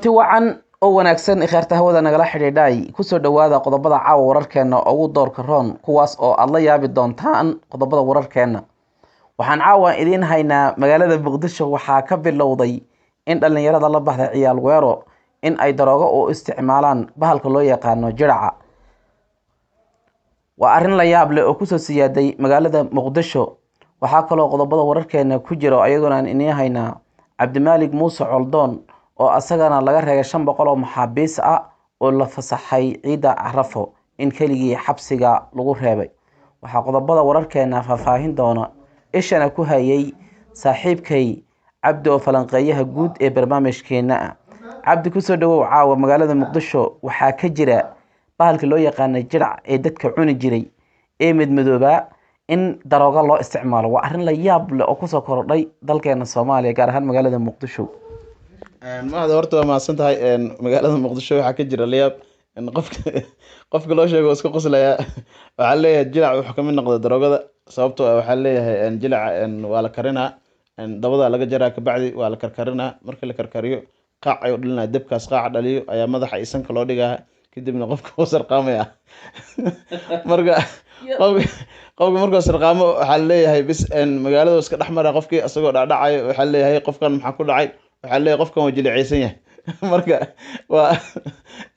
ti wacan oo wanaagsan ikhtiyaarta hawada nagala xidhiidhay kusoo dhawaada qodobada caawa wararkeena ugu doorka roon kuwaas oo aad la yaabi doontaan qodobada wararkeena. Waxaan caawa idiin haynaa magaalada Muqdisho waxaa ka bilowday in dhalinyarada la baxday ciyaal weero in ay daroogo u isticmaalaan bahalka loo yaqaano jiraca. Waa arrin la yaab leh oo kusoo siyaaday magaalada Muqdisho. Waxaa kaloo qodobada wararkeena ku jiro ayaguna aan idiin haynaa Cabdimaalig Muuse Coldoon oo asagana laga reegay 500 oo maxaabiis ah oo la fasaxay ciida Carafo in keligii xabsiga lagu reebay. Waxaa qodobada wararkeena faahfaahin doona ishana ku hayay saaxiibkay Cabdi oo falanqeeyaha guud ee barnaamijkeena. Cabdi kusoo dhawow caawa magaalada Muqdisho waxaa ka jira bahalka loo yaqaan jirac ee dadka cuni jiray ee midmadooba in darooga loo isticmaalo. Waa arrin la yaab leh oo kusoo kordhay dalkeena Soomaaliya gaar ahaan magaalada Muqdisho. ما هذا ورطة ما سنتها مقالة المقدسة حكي جرى لياب إن قفك لو شيء واسك قصلا وعليه جلع وحكم النقد دروجة صابته وحليه إن جلع إن ولا كرنا إن ضبضة لقى جرى كبعدي ولا كركرنا مركل كركريو قاع يقول لنا دبكاس قاع دليو أي ماذا حيسن كلوديجا كده من قفك وصر قامية مرجع قوي مرجع صر قامه حليه هي بس إن مقالة واسك الأحمر قفك أسقط دعاي وحليه هي قفك محكول عاي waxaa leeyahay qofkan waa jilicaysan yahay marka waa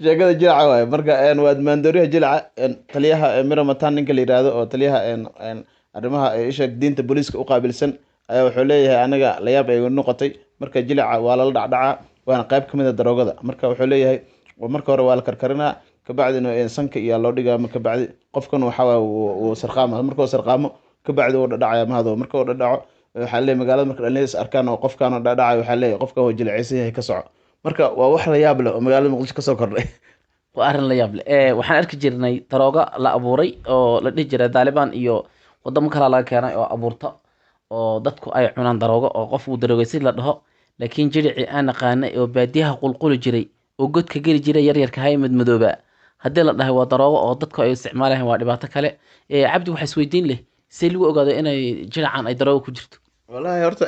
sheekada jilaca waay marka waa maandooriyaha jilaca taliyaha Miramatan ninka la yiraahdo oo taliyaha arrimaha isha diinta booliska u qaabilsan ayaa wuxuu leeyahay anaga la yaab ay noqotay marka jilaca waa la dhacdhaca waana qayb kamid ah daroogada marka wuxuu leeyahay marka hore waa la karkarinaa ka bacdina sanka iyo loo dhigaa marka bacdi qofkan waxa uu sarqaamo marka uu sarqaamo ka bacdi uu dhacaya mahado marka uu dhaco waxaa leeyahay magaalada marka dhalinyarada arkaan oo qofkaan oo dhacay waxaa leeyahay qofkan waa jilicaysan yahay ka soco marka waa wax la yaab leh oo magaalada Muqdisho ka soo kordhay. Waa arrin la yaab leh waxaan arki jirnay darooga la abuuray oo la dhihi jiray Taliban iyo wadamo kale laga keenay oo abuurta oo dadku ay cunaan darooga oo qof uu daroogaysan la dhaho laakiin jirici aan aqaanay oo baadiyaha qulquli jiray oo godka geli jiray yar yar ka hay madmadooba hadii la dhahay waa darooga oo dadku ay isticmaalayaan waa dhibaato kale Cabdi waxa isweydiin leh si lagu ogaado inay jiracan ay darooga ku jirto. والله هرت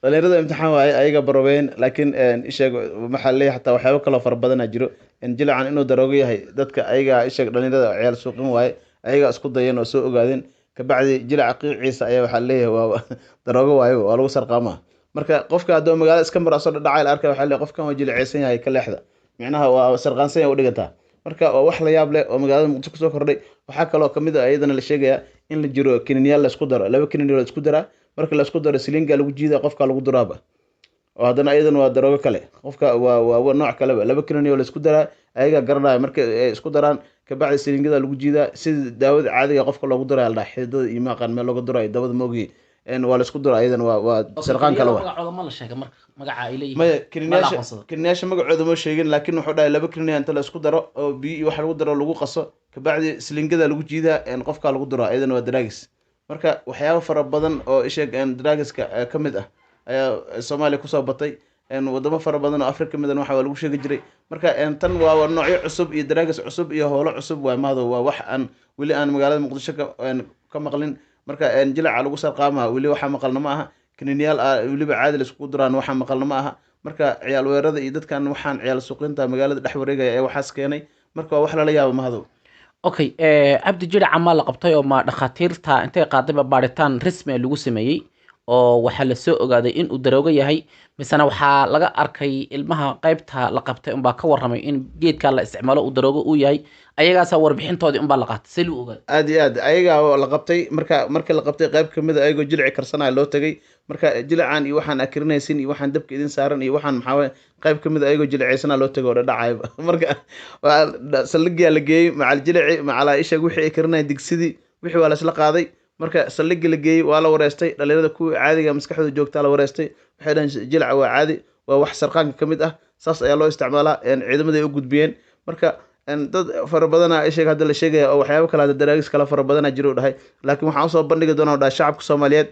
dhalinyarada imtixaan waay ayaga barobeen laakiin isheeg maxaa leeyahay xataa waxyaabo kale far badan jiro in jilacan inuu daroogo yahay dadka ayaga isheeg dhalinyarada ciyaal suuqin waay ayaga isku dayeen oo soo ogaadeen ka bacdi jilaca qiiciisa ayaa waxaa leeyahay waa daroogo waay waa lagu sarqaamaa marka qofka hadoo magaalada iska maraso dhacay la arkay waxaa leeyahay qofkan waa jilicaysan yahay ka leexda micnaha waa sarqaansan yahay u dhigantaa marka waa wax la yaab leh oo magaalada Muqdisho kusoo kordhay waxaa kaloo kamid ah ayadana la sheegaya in la jiro kiniinyaal la isku daro laba kiniin la isku dara marka la isku daro silinga lagu jiidaa qofka lagu duraaba oo hadana ayadana waa daroogo kale qofka waa nooc kale laba kiniin la isku daraa ayaga garanay marka ay isku daraan ka bacdi silingada lagu jiidaa sida daawada caadiga qofka loogu durayo la xididada iyo maqan meel loogu durayo dabada moogi waa la isku daro ayadana waa sarqaan kale waa magacooda ma la sheegay marka magaca ay leeyihiin ma kiniinaasha magacooda ma sheegin laakiin wuxuu dhahay laba kiniin inta la isku daro oo biyo wax lagu daro lagu qaso ka bacdi silingada lagu jiidaa qofka lagu duro ayadana waa drugs marka waxyaabo fara badan oo isheeg drugska ka mid ah ayaa Soomaaliya ku soo batay wadamo fara badan oo Afrika midan waxa lagu sheegi jiray marka tan waa noocyo cusub iyo drugs cusub iyo howlo cusub waa maado waa wax aan wali aan magaalada Muqdisho ka maqlin marka jilaca lagu sarqaama wali waxa maqalna ma aha kiniinyaal waliba caadi la isku duraan waxa maqalna ma aha marka ciyaal weerarada iyo dadkan waxaan ciyaal suuqinta magaalada dhex wareegaya ee waxaas keenay marka wax la yaabo mahado. Okay Cabdi jiraca ma la qabtay oo ma dhaqaatiirta intay qaadayba baaritaan rasmi lagu sameeyay oo waxa la soo ogaaday in uu daroogo yahay misana waxa laga arkay ilmaha qaybta la qabtay baa ka waramay in geedka la isticmaalo uu daroogo uu yahay ayagaas warbixintoodii baa la qaatay si loo ogaado aad iyo aad ayaga la qabtay marka la qabtay qayb kamid ah ayagoo jilci karsanaa loo tagay marka jilcan iyo waxaan akrinaysin iyo waxaan dabka idin saaran iyo waxaan maxaa qayb kamid ah ayagoo jilciysana loo tago oo dhacay marka saldhiga la geeyay macal jilci macal isha wixii ay karinay digsidii wixii waa la isla qaaday marka saldhiga la geeyay waa la wareystay dhalinyarada ku caadiga maskaxdooda joogta la wareystay waxay dhahan jilca waa caadi waa wax sarqaanka kamid ah saas ayaa loo isticmaalaa ciidamada ay u gudbiyeen marka dad fara badan ay sheeg hadda la sheegay oo waxyaabo kala daraagis kala fara badan jiro dhahay laakiin waxaan soo bandhigi doonaa dhahay shacabka Soomaaliyeed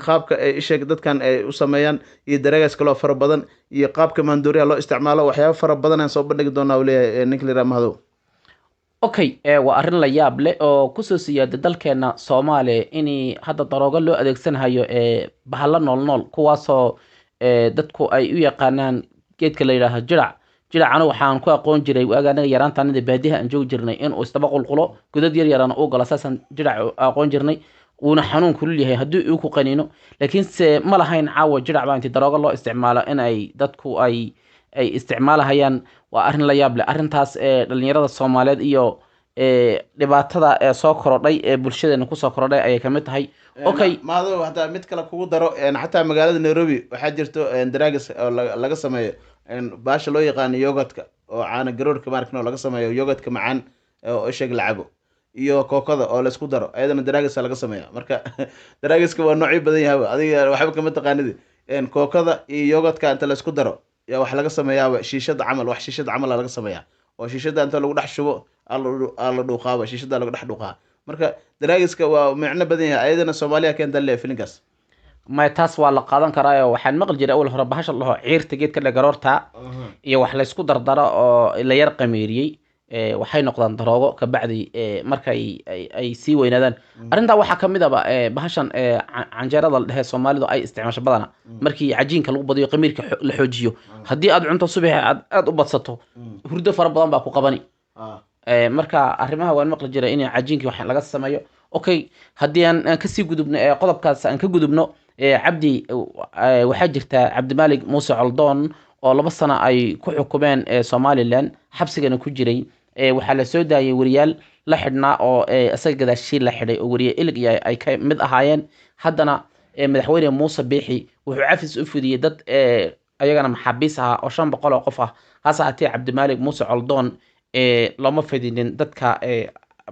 qaabka ay sheeg dadkan ay u sameeyaan iyo daraagis kala fara badan iyo qaabka maandooriyaha loo isticmaalo waxyaabo fara badan aan soo bandhigi doonaa leeyahay ninkii raamado. Okay waa arrin la yaab leh oo kusoo siyaaday dalkeena Soomaaliya in hadda daroogo loo adeegsanayo bahalla nool kuwaasoo dadku ay u yaqaanaan geedka la yiraahdo jirac jirac anigu waxaan ku aqoon jiray waaga anaga yaraantaanada baadiyaha aan joogi jirnay inuu isdaba qulqulo godad yar yarana uu galo saasaan jirac aqoon jirnay wuuna xanuun kulul yahay haddii uu ku qaniino laakiinse ma lahayn caawa jirac baa intii daroogo loo isticmaalo in ay dadku ay isticmaalahayaan waa arrin la yaab leh arrintaas dhalinyarada soomaaliyeed iyo dhibaatada soo korodhay ee bulshadeena kusoo korodhay ayay kamid tahay okay maado hataa mid kale kugu daro xataa magaalada Nairobi waxaa jirto daraagas oo laga sameeyo baasha loo yaqaan yogurtka oo caana garoorka markano laga sameeyo yogurtka macaan oo sheeg lacabo iyo kookada oo la isku daro ayadana daraagas laga sameeyo marka daraagiska waa noocyo badan yahay adiga waxba kama taqaanid kookada iyo yogurtka inta la isku daro yaa wax laga sameeyaa shiishada camal wax shiishada camal laga sameeyaa oo shiishada inta lagu dhex shubo ala dhuuqaaba shiishada lagu dhex dhuuqaa marka daraagiska waa macno badan yahay ayadana Soomaaliya keenta le filinkaas ma taas waa la qaadan karaa waxaan maqli jiray awal hore bahasha laho ciirta geedka dhagaroorta iyo wax la isku dardaro oo la yar qameeriyay waxay noqdaan daroogo ka bacdi markay ay sii weynaadaan arrintaa waxaa kamid ah bahashan canjeerada la dhahay Soomaalidu ay isticmaasho badana markii cajiinka lagu badiyo qamiirka la xoojiyo haddii aad cunto subax aad u badsato hurdo fara badan baa ku qabani marka arrimaha waan maqli jiray in cajiinkii wax laga sameeyo okay haddii aan kasii gudubno qodobkaas aan ka gudubno cabdi waxaa jirta Cabdimaalik Muuse Coldoon oo 2 sano ay ku xukumeen Somaliland xabsigana ku jiray waxaa la soo daayay wariyaal la xidhnaa oo isaga gadaashii la xidhay oo wariye ilig ay ka mid ahaayeen haddana madaxweyne Muuse Biixi wuxuu cafis u fidiyay dad ayagana maxaabiis ah oo 500 oo qof ah hase haatee Cabdimaalik Muuse Coldoon lama fidinin dadka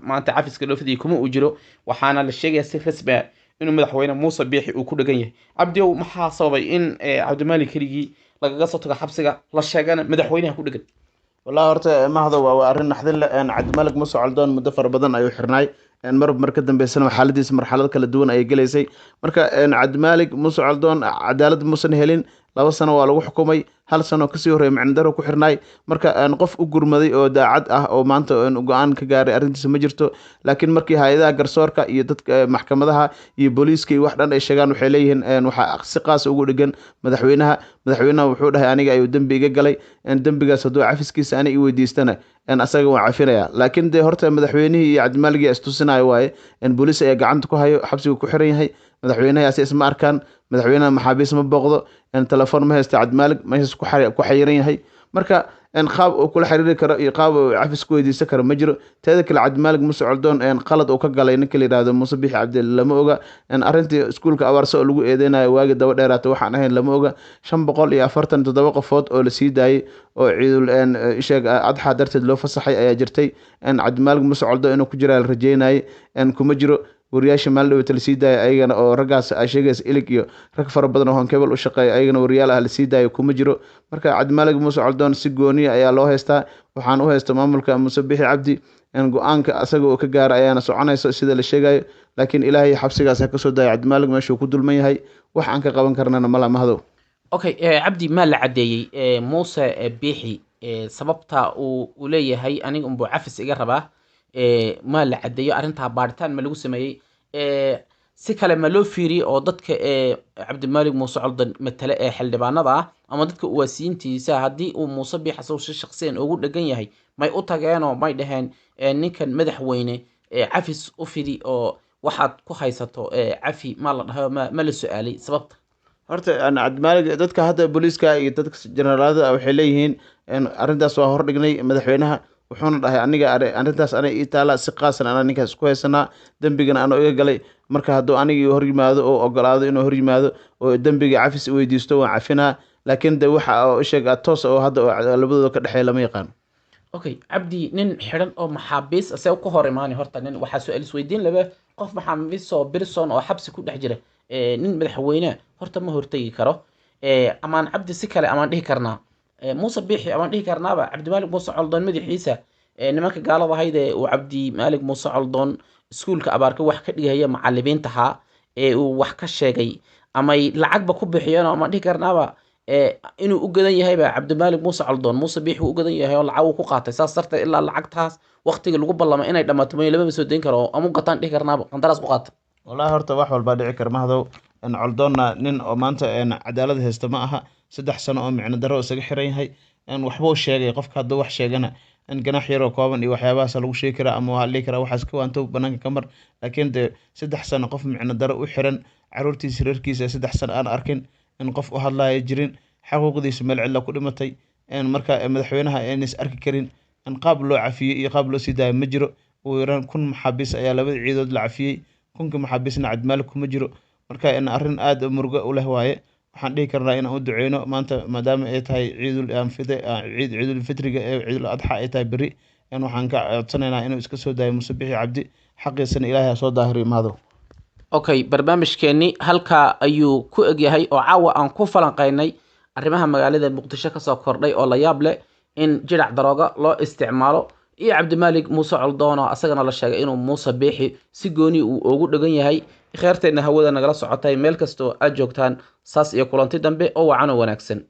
maanta cafiska loo fidiyay kuma uu jiro waxaana la sheegayaa si rasmi ah inuu madaxweyne Muuse Biixi uu ku dhagan yahay cabdiyow maxaa sababay in Cabdimaalik keligii lagaga soo tago xabsiga la sheegana madaxweynaha ku dhagan والله horta mahdo waa arrin naxdin leh Cabdimaalik Muuse Coldoon muddo fara badan ayuu xirnay mar ka dambeysana xaaladiisa marxalad kala duwan ay galeysay marka Cabdimaalik Muuse Coldoon cadaalad muusan helin 2 sano waa lagu xukumay 1 sano kasii horeeyay macna daro ku xirnay marka qof u gurmaday oo daacad ah oo maanta go'aan ka gaaray arrintiisa ma jirto laakiin markii hay'adaha garsoorka iyo dadka maxkamadaha iyo booliiska wax dhan ay sheegaan waxay leeyihiin waxa si qaas ugu dhigan madaxweynaha wuxuu dhahay aniga ayuu dambi iga galay dambigaas haduu cafiskiisa ani weydiistana asaga waa cafinaya laakiin de horta madaxweynihii iyo Cabdimaalik istusinayo waaye booliis ay gacanta ku hayo xabsiga ku xiran yahay madaxweynaha isma arkaan madaxweynaha maxaabiis ma booqdo telefoon ma haysto Cabdimaalik meeshaas ku xayiran yahay marka qaab uu kula xiriiri karo iyo qaab uu cafis ku weydiisan karo ma jiro teeda kale Cabdimaalik Muuse Coldoon qalad uu ka galay ninka la yiraahdo Muuse Biixi Cabdi lama oga arrintii iskuulka abaarso oo lagu eedeynayo waagi daba dheeraatay waxaan ahayn lama oga 547 qofood oo la sii daayay oo ciidul sheeg adxa darteed loo fasaxay ayaa jirtay Cabdimaalik Muuse Coldoon inuu ku jira la rajeynayay kuma jiro wariyaasha maalin la sii daayay ayagana oo ragaas ay sheegays ilig iyo rag fara badan oo honkebel u shaqeeya ayagana wariyaal ah la sii daayay kuma jiro marka Cabdimaalik Muuse Coldoon si gooni ayaa loo haystaa waxaan u haystaa maamulka Muuse Biixi Cabdi go'aanka asaga oo ka gaaray ayaana soconayso sida la sheegayo laakiin Ilaahay xabsigaas ka soo daayay Cabdimaalik meeshuu ku dulman yahay wax aan ka qaban karnana ma mahdo okay cabdi ma la cadeeyay Muuse Biixi sababta uu leeyahay aniga umbu cafis iga rabaa ma la cadeeyo arrinta baaritaan ma lagu sameeyay si kale ma loo fiiriyay oo dadka Cabdimaalik Muuse Coldoon matala xildhibaanada ama dadka uwaasiintiisa haddii uu Muuse Biixi soo shakhsiyan ugu dhagan yahay may u tageen oo may dhaheen ninkan madaxweyne cafis u fidi oo waxaad ku haysato cafi ma la dhaho ma la su'aalay sababta horta Cabdimaalik dadka hadda booliiska iyo dadka generaalada waxay leeyihiin arrintaas waa hor dhignay madaxweynaha wuxuuna dhahay aniga arrintaas ana ii taala si qaasan ana ninkaas ku haysanaa dambigana ana iga galay marka hadduu anigii hor yimaado oo ogolaado inuu hor yimaado oo dambiga cafis weydiisto waan cafinaa laakiin de waxa oo sheeg toos oo hadda labadooda ka dhaxeeya lama yaqaan okay cabdi nin xiran oo maxaabiis asay ku hor imaanay horta nin waxa su'aal isweydiin laba qof maxaabiis oo Birson oo xabsi ku dhex jira nin madaxweyne horta ma hortagi karo amaan cabdi si kale amaan dhihi karnaa Muuse Biixi amaan dhihi karnaaba Cabdimaalik Muuse Coldoon madaxiisa nimanka gaalada ahayd uu Cabdimaalik Muuse Coldoon iskuulka abaarka wax ka dhigaya macallimiintaha uu wax ka sheegay ama lacagba ku bixiyeen ama dhihi karnaaba inuu u gadan yahay Cabdimaalik Muuse Coldoon Muuse Biixi u gadan yahay oo lacag uu ku qaatay saas darteed ilaa lacagtaas waqtiga lagu ballamay inay dhamaato ma laba soo deyn karo ama gataan dhihi karnaaba qandaraas ku qaatay والله horta wax walba dhici kar mahdo Coldoonna nin oo maanta cadaalad haysta ma aha 3 sano oo micno daro isaga xiran yahay waxbuu sheegay qofka hadduu wax sheegana ganax yaroo kooban iyo waxyaabahaas lagu sheegi karaa ama waxaa la dhihi karaa waxaas ka waanto banaanka ka mar. laakiin dee 3 sano qof micno daro u xiran, caruurtiisa reerkiisa 3 sano aan arkin, qof u hadlaya jirin, xaquuqdiisa meel cidla ku dhimatay, marka madaxweynaha is arki karin, qaab loo cafiyey iyo qaab loo sii daayo ma jiro. ugu yaraan 1,000 maxaabiis ayaa labada ciidood la cafiyey, 1,000 maxaabiisna Cabdimaalig kuma jiro. marka arrin aad u murugo u leh waaye. waxaan dhihi karnaa inaan u duceyno maanta maadaama ay tahay ciidul fitriga ee ciidul adxa ay tahay beri. waxaan ka codsanaynaa inuu iska soo daayo Muuse Bixi Cabdi, xaqiisana ilaahay ha soo daahiriyo mahadow. okay, barnaamijkeenii halkaa ayuu ku egyahay oo caawa aan ku falanqaynay arrimaha magaalada muqdisho kasoo kordhay oo la yaab leh in jirac darooga loo isticmaalo, iyo Cabdimaalig Muuse Coldoon oo asagana la sheegay inuu Muuse Bixi si gooni uu ugu dhagan yahay. kheyrteena hawada nagala socotay meel kastoo aad joogtaan, saas iyo kulanti dambe oo wacan oo wanaagsan.